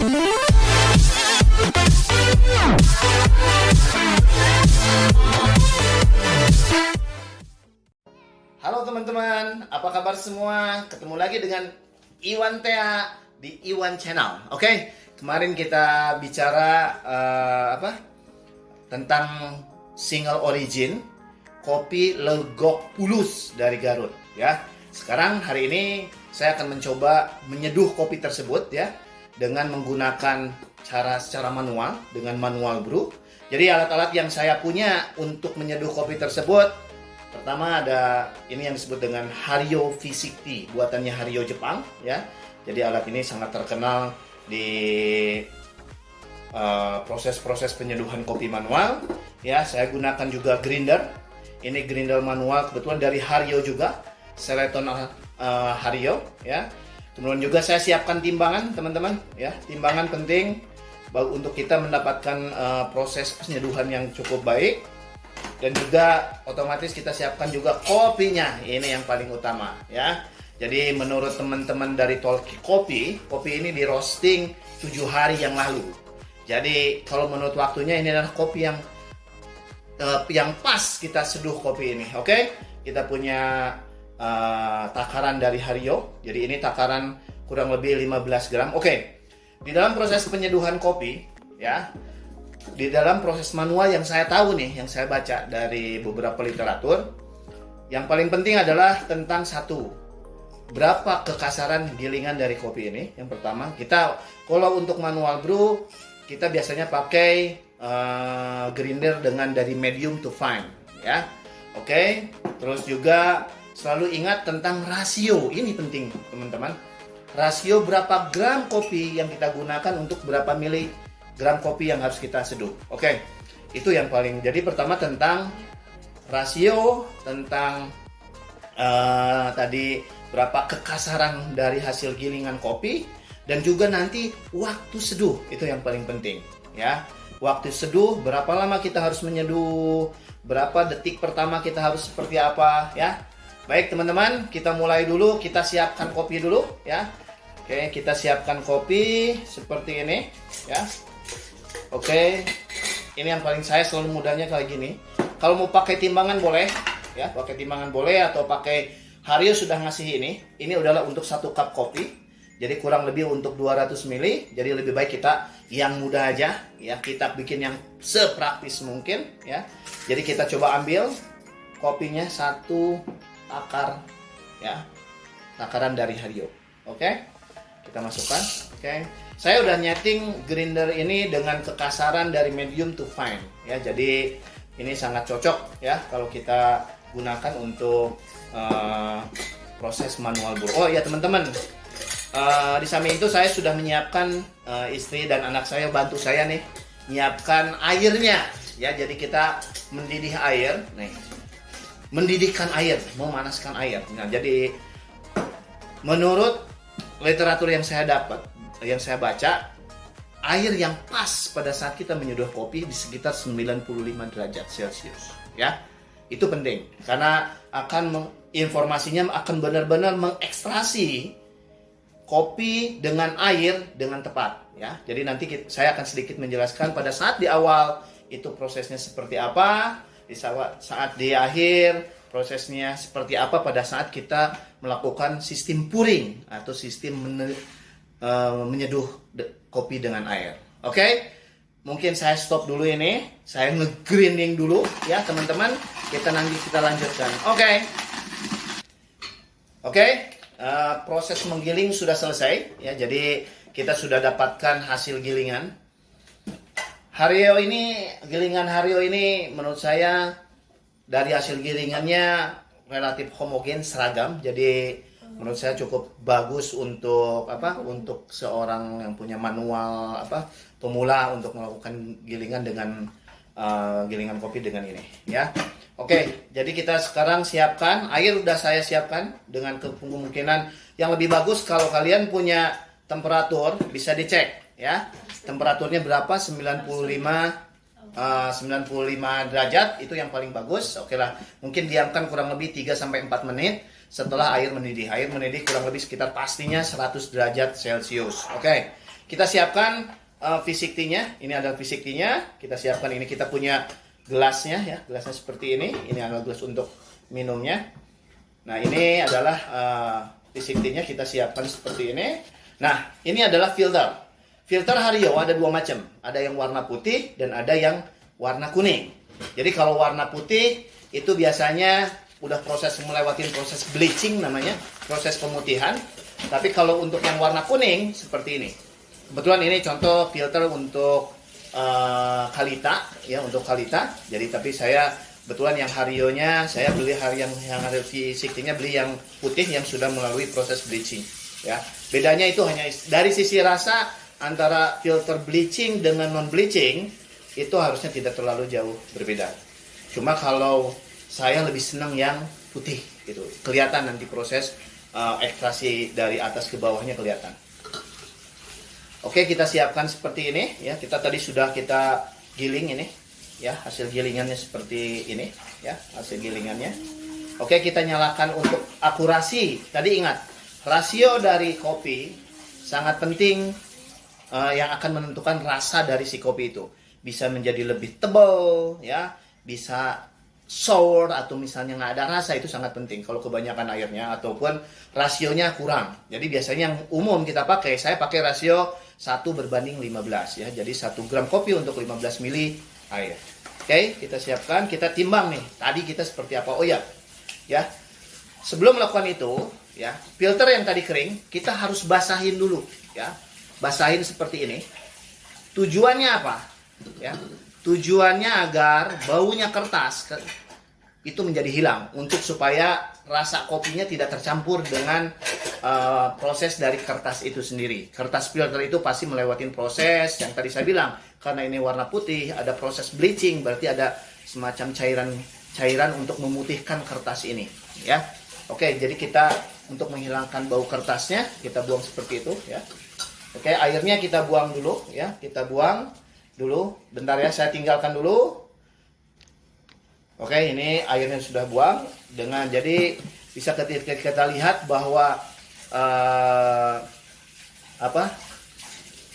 Halo teman-teman, apa kabar semua? Ketemu lagi dengan Iwan Tea di Iwan Channel. Oke, kemarin kita bicara tentang single origin kopi Legok Pulus dari Garut ya. Sekarang hari ini saya akan mencoba menyeduh kopi tersebut ya dengan menggunakan cara secara manual dengan manual brew. Jadi alat-alat yang saya punya untuk menyeduh kopi tersebut, pertama ada ini yang disebut dengan Hario V60, buatannya Hario Jepang ya. Jadi alat ini sangat terkenal di proses-proses penyeduhan kopi manual ya. Saya gunakan juga grinder. Ini grinder manual kebetulan dari Hario juga, Seleton Hario ya. Kemudian juga saya siapkan timbangan teman-teman ya. Timbangan penting untuk kita mendapatkan proses penyeduhan yang cukup baik. Dan juga otomatis kita siapkan juga kopinya, ini yang paling utama ya. Jadi menurut teman-teman dari Talkie Kopi, kopi ini di roasting 7 hari yang lalu. Jadi kalau menurut waktunya ini adalah kopi yang pas kita seduh kopi ini. Oke, kita punya takaran dari Hario. Jadi ini takaran kurang lebih 15 gram. Oke, di dalam proses penyeduhan kopi ya, di dalam proses manual yang saya tahu nih, yang saya baca dari beberapa literatur, yang paling penting adalah tentang satu, berapa kekasaran gilingan dari kopi ini. Yang pertama, kita kalau untuk manual brew, kita biasanya pakai grinder dengan dari medium to fine ya. Oke, terus juga selalu ingat tentang rasio, ini penting teman-teman. Rasio berapa gram kopi yang kita gunakan untuk berapa miligram kopi yang harus kita seduh. Oke, itu yang paling. Jadi pertama tentang rasio, tentang tadi berapa kekasaran dari hasil gilingan kopi, dan juga nanti waktu seduh, itu yang paling penting ya. Waktu seduh, berapa lama kita harus menyeduh, berapa detik pertama kita harus seperti apa ya. Baik teman-teman, kita mulai dulu, kita siapkan kopi dulu ya. Oke, kita siapkan kopi seperti ini ya. Oke, ini yang paling saya selalu mudahnya kayak gini. Kalau mau pakai timbangan boleh ya, pakai timbangan boleh, atau pakai Hario sudah ngasih ini. Ini adalah untuk 1 cup kopi. Jadi kurang lebih untuk 200 ml. Jadi lebih baik kita yang mudah aja ya, kita bikin yang sepraktis mungkin ya. Jadi kita coba ambil kopinya 1 takar ya, takaran dari Hario. Oke, kita masukkan. Oke, saya udah nyeting grinder ini dengan kekasaran dari medium to fine ya. Jadi ini sangat cocok ya kalau kita gunakan untuk proses manual brew. Oh ya teman-teman, di samping itu saya sudah menyiapkan, istri dan anak saya bantu saya nih menyiapkan airnya ya. Jadi kita mendidih air nih, mendidihkan air, memanaskan air. Nah, jadi menurut literatur yang saya dapat, yang saya baca, air yang pas pada saat kita menyeduh kopi di sekitar 95 derajat Celcius ya. Itu penting karena informasinya akan benar-benar mengekstrasi kopi dengan air dengan tepat ya. Jadi nanti saya akan sedikit menjelaskan pada saat di awal itu prosesnya seperti apa, di saat di akhir prosesnya seperti apa pada saat kita melakukan sistem pouring atau sistem menyeduh kopi dengan air. Oke, mungkin saya stop dulu ini, saya nge-grinding dulu ya teman-teman. Kita lanjutkan. Oke. Proses menggiling sudah selesai ya. Jadi kita sudah dapatkan hasil gilingan Hario ini. Gilingan Hario ini menurut saya dari hasil gilingannya relatif homogen, seragam. Jadi menurut saya cukup bagus untuk untuk seorang yang punya manual pemula untuk melakukan gilingan dengan gilingan kopi dengan ini ya. Oke, jadi kita sekarang siapkan air. Udah saya siapkan dengan kemungkinan yang lebih bagus kalau kalian punya temperatur bisa dicek ya. Temperaturnya berapa? 95 derajat itu yang paling bagus. Oke lah, mungkin diamkan kurang lebih 3-4 menit setelah air mendidih. Air mendidih kurang lebih sekitar pastinya 100 derajat Celcius. Oke, kita siapkan fisik tea-nya. Ini adalah fisik tea-nya. Kita siapkan ini, kita punya gelasnya ya. Gelasnya seperti ini. Ini adalah gelas untuk minumnya. Nah, ini adalah fisik tea-nya, kita siapkan seperti ini. Nah, ini adalah filter. Filter Hario ada dua macam. Ada yang warna putih dan ada yang warna kuning. Jadi kalau warna putih itu biasanya udah melewati proses bleaching namanya, proses pemutihan. Tapi kalau untuk yang warna kuning seperti ini. Kebetulan ini contoh filter untuk Kalita ya, untuk Kalita. Jadi tapi saya kebetulan yang Harionya saya beli yang ada fisiknya beli yang putih yang sudah melalui proses bleaching ya. Bedanya itu hanya dari sisi rasa antara filter bleaching dengan non bleaching itu harusnya tidak terlalu jauh berbeda. Cuma kalau saya lebih senang yang putih gitu. Kelihatan nanti proses ekstraksi dari atas ke bawahnya kelihatan. Oke, kita siapkan seperti ini ya. Kita tadi sudah kita giling ini ya, hasil gilingannya seperti ini ya, hasil gilingannya. Oke, kita nyalakan untuk akurasi. Tadi ingat, rasio dari kopi sangat penting yang akan menentukan rasa dari si kopi itu. Bisa menjadi lebih tebal ya, bisa sour atau misalnya nggak ada rasa, itu sangat penting kalau kebanyakan airnya ataupun rasionya kurang. Jadi biasanya yang umum kita pakai, saya pakai rasio 1:15 ya. Jadi 1 gram kopi untuk 15 mili air. Oke, kita siapkan, kita timbang nih. Tadi kita seperti apa? Oh ya. Ya. Sebelum melakukan itu, ya, filter yang tadi kering kita harus basahin dulu ya. Basahin seperti ini. Tujuannya apa? Ya. Tujuannya agar baunya kertas itu menjadi hilang, untuk supaya rasa kopinya tidak tercampur dengan proses dari kertas itu sendiri. Kertas filter itu pasti melewati proses yang tadi saya bilang, karena ini warna putih, ada proses bleaching, berarti ada semacam cairan untuk memutihkan kertas ini, ya. Oke, jadi kita untuk menghilangkan bau kertasnya kita buang seperti itu, ya. Oke, airnya kita buang dulu, ya. Kita buang dulu, bentar ya, saya tinggalkan dulu. Oke, ini airnya sudah buang. Jadi bisa kita lihat bahwa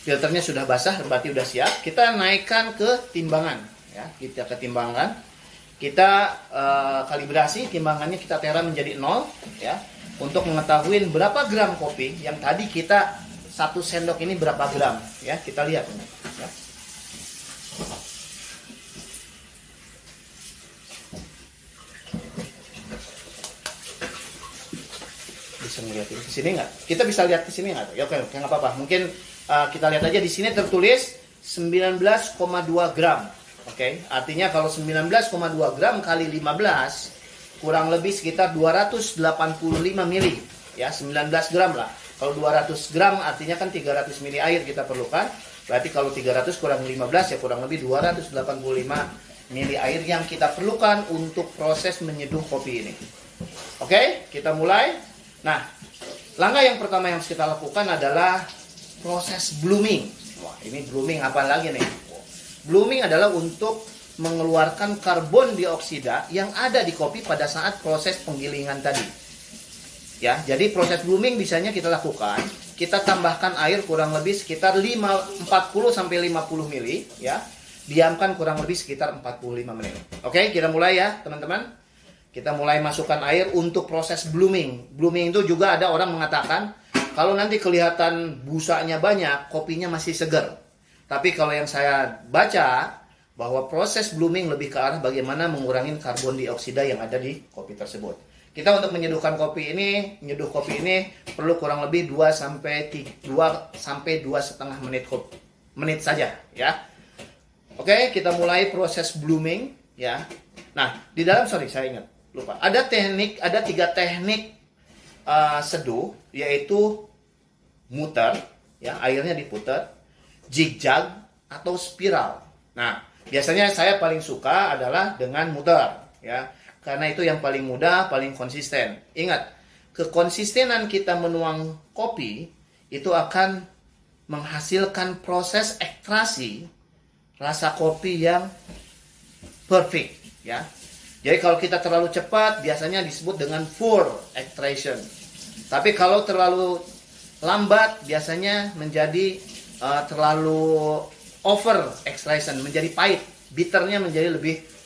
filternya sudah basah, berarti sudah siap. Kita naikkan ke timbangan ya, kita ke timbangan. Kita kalibrasi timbangannya, kita tera menjadi 0 ya, untuk mengetahui berapa gram kopi yang tadi kita 1 sendok ini berapa gram ya, kita lihat ini ya. Bisa melihat ini ke sini nggak? Kita bisa lihat ke sini nggak? Ya, oke, nggak apa-apa. Mungkin kita lihat aja di sini tertulis 19,2 gram. Oke, artinya kalau 19,2 gram kali 15 kurang lebih sekitar 285 mili. Ya, 19 gram lah. Kalau 200 gram artinya kan 300 mili air kita perlukan. Berarti kalau 300 kurang 15 ya kurang lebih 285 mili air yang kita perlukan untuk proses menyeduh kopi ini. Oke, kita mulai. Nah, langkah yang pertama yang harus kita lakukan adalah proses blooming. Wah, ini blooming apa lagi nih? Blooming adalah untuk mengeluarkan karbon dioksida yang ada di kopi pada saat proses penggilingan tadi. Ya, jadi proses blooming bisanya kita lakukan, kita tambahkan air kurang lebih sekitar 40 sampai 50 mili ya. Diamkan kurang lebih sekitar 45 menit. Oke, kita mulai ya, teman-teman. Kita mulai masukkan air untuk proses blooming. Blooming itu juga ada orang mengatakan kalau nanti kelihatan busanya banyak, kopinya masih segar. Tapi kalau yang saya baca bahwa proses blooming lebih ke arah bagaimana mengurangi karbon dioksida yang ada di kopi tersebut. Kita untuk menyeduh kopi ini perlu kurang lebih 2 sampai 2,5 menit saja ya. Oke, kita mulai proses blooming ya. Nah, di dalam saya ingat lupa. Ada 3 teknik seduh, yaitu muter ya, airnya diputar, zigzag atau spiral. Nah, biasanya saya paling suka adalah dengan muter ya. Karena itu yang paling mudah, paling konsisten. Ingat, kekonsistenan kita menuang kopi itu akan menghasilkan proses ekstraksi rasa kopi yang perfect ya. Jadi kalau kita terlalu cepat biasanya disebut dengan poor extraction. Tapi kalau terlalu lambat biasanya menjadi terlalu over extraction, menjadi pahit, bitternya menjadi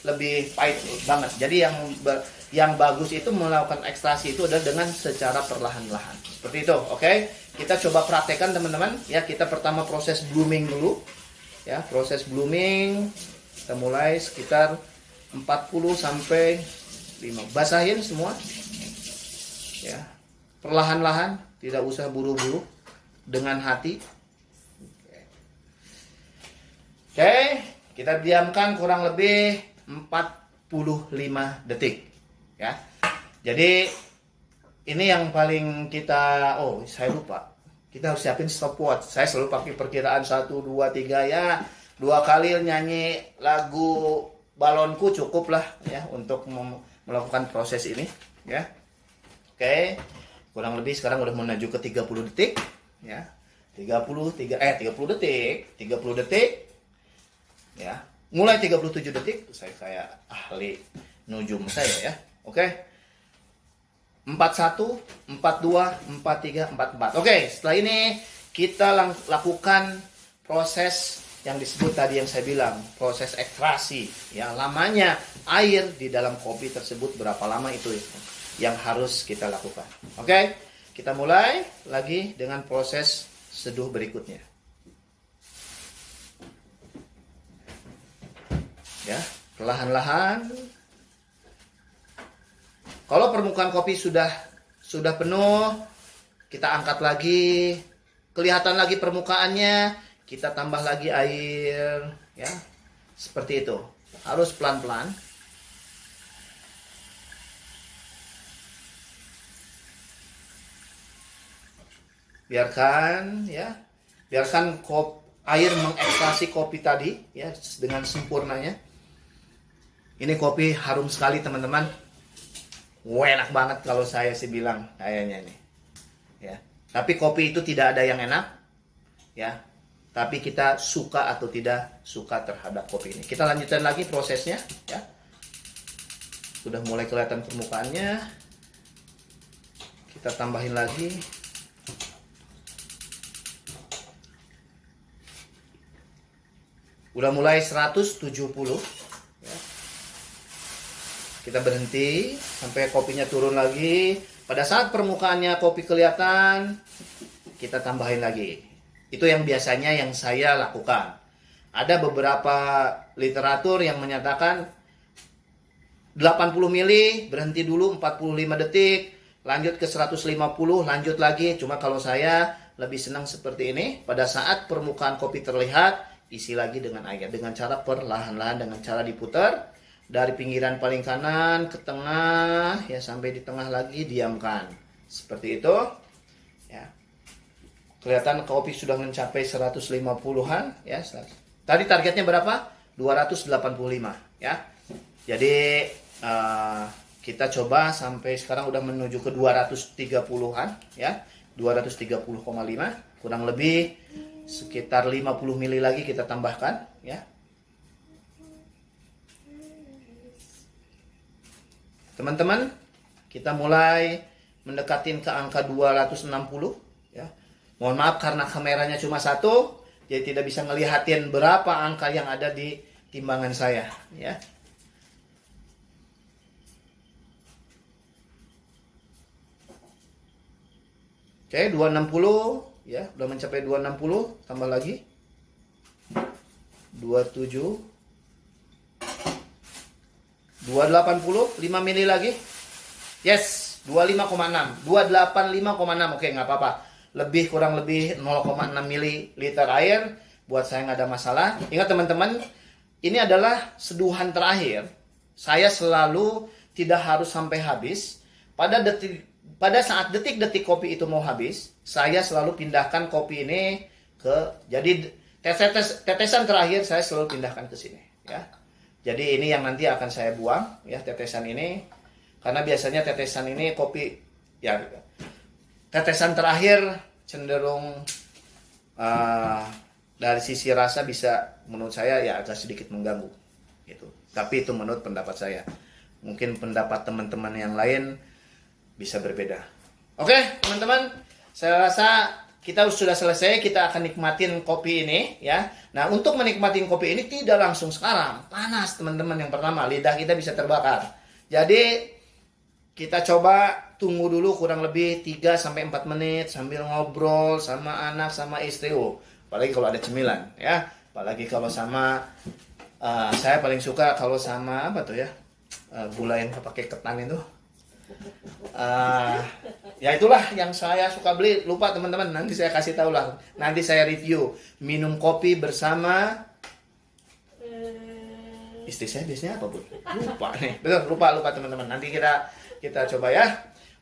lebih pahit banget. Jadi yang bagus itu melakukan ekstraksi itu adalah dengan secara perlahan-lahan. Seperti itu, oke? Kita coba praktekkan teman-teman. Ya, kita pertama proses blooming dulu. Ya, proses blooming kita mulai sekitar 40 sampai 5. Basahin semua. Ya. Perlahan-lahan, tidak usah buru-buru, dengan hati. Oke, kita diamkan kurang lebih 45 detik. Ya. Jadi ini yang paling kita, oh saya lupa, kita harus siapin stopwatch. Saya selalu pakai perkiraan 1, 2, 3 ya. 2 kali nyanyi lagu balonku cukup lah ya untuk melakukan proses ini ya. Oke, kurang lebih sekarang udah menuju ke 30 detik ya. 30 detik ya. Mulai 37 detik saya ahli nujum saya ya. Oke. 41, 42, 43, 44. Oke, setelah ini kita lakukan proses yang disebut tadi yang saya bilang, proses ekstraksi. Ya, lamanya air di dalam kopi tersebut berapa lama itu yang harus kita lakukan. Oke, kita mulai lagi dengan proses seduh berikutnya. Ya, perlahan-lahan. Kalau permukaan kopi sudah penuh, kita angkat lagi, kelihatan lagi permukaannya, kita tambah lagi air, ya, seperti itu. Harus pelan-pelan. Biarkan, ya, biarkan air mengekstraksi kopi tadi, ya, dengan sempurnanya. Ini kopi harum sekali teman-teman. Enak banget kalau saya sih bilang kayaknya ini. Ya. Tapi kopi itu tidak ada yang enak. Ya. Tapi kita suka atau tidak suka terhadap kopi ini. Kita lanjutkan lagi prosesnya, ya. Sudah mulai kelihatan permukaannya. Kita tambahin lagi. Udah mulai 170. Ya. Kita berhenti sampai kopinya turun lagi. Pada saat permukaannya kopi kelihatan, kita tambahin lagi. Itu yang biasanya yang saya lakukan. Ada beberapa literatur yang menyatakan 80 mili, berhenti dulu 45 detik, lanjut ke 150, lanjut lagi. Cuma kalau saya lebih senang seperti ini. Pada saat permukaan kopi terlihat, isi lagi dengan air. Dengan cara perlahan-lahan, dengan cara diputar. Dari pinggiran paling kanan ke tengah, ya sampai di tengah lagi, diamkan. Seperti itu. Ya. Kelihatan kopi sudah mencapai 150-an, ya. Tadi targetnya berapa? 285, ya. Jadi kita coba sampai sekarang udah menuju ke 230-an, ya. 230,5, kurang lebih sekitar 50 mili lagi kita tambahkan, ya. Teman-teman, kita mulai mendekatin ke angka 260, ya. Mohon maaf karena kameranya cuma satu, jadi tidak bisa ngelihatin berapa angka yang ada di timbangan saya, ya. Oke, 260, ya, udah mencapai 260, tambah lagi 27, 280, 5 mili lagi. Yes, 25,6, 285,6. Oke, nggak apa-apa. Kurang lebih 0,6 mililiter air, buat saya nggak ada masalah. Ingat teman-teman, ini adalah seduhan terakhir. Saya selalu tidak harus sampai habis. Pada saat detik-detik kopi itu mau habis, saya selalu pindahkan kopi ini jadi tetesan terakhir saya selalu pindahkan ke sini, ya. Jadi ini yang nanti akan saya buang, ya, tetesan ini, karena biasanya tetesan ini kopi, ya, tetesan terakhir cenderung dari sisi rasa bisa menurut saya ya agak sedikit mengganggu, gitu. Tapi itu menurut pendapat saya. Mungkin pendapat teman-teman yang lain bisa berbeda. Oke, teman-teman, saya rasa kita sudah selesai, kita akan nikmatin kopi ini ya. Nah, untuk menikmati kopi ini tidak langsung sekarang. Panas teman-teman, yang pertama lidah kita bisa terbakar. Jadi kita coba tunggu dulu kurang lebih 3 sampai 4 menit sambil ngobrol sama anak sama istri. Apalagi kalau ada cemilan ya. Apalagi kalau sama saya paling suka kalau sama apa tuh ya? Gula yang pakai ketan itu. Ya itulah yang saya suka beli. Lupa teman-teman, nanti saya kasih tahu lah. Nanti saya review minum kopi bersama istri saya biasanya apa, Bu? Lupa nih. Betul, lupa teman-teman. Nanti kita coba ya.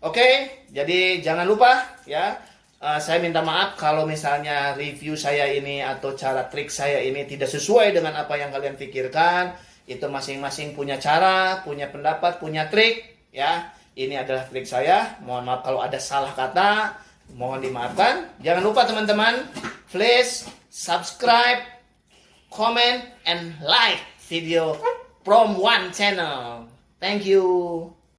Oke, jadi jangan lupa ya. Saya minta maaf kalau misalnya review saya ini atau cara trik saya ini tidak sesuai dengan apa yang kalian pikirkan. Itu masing-masing punya cara, punya pendapat, punya trik ya. Ini adalah trik saya. Mohon maaf kalau ada salah kata, mohon dimaafkan. Jangan lupa teman-teman, please subscribe, comment, and like video from One Channel. Thank you.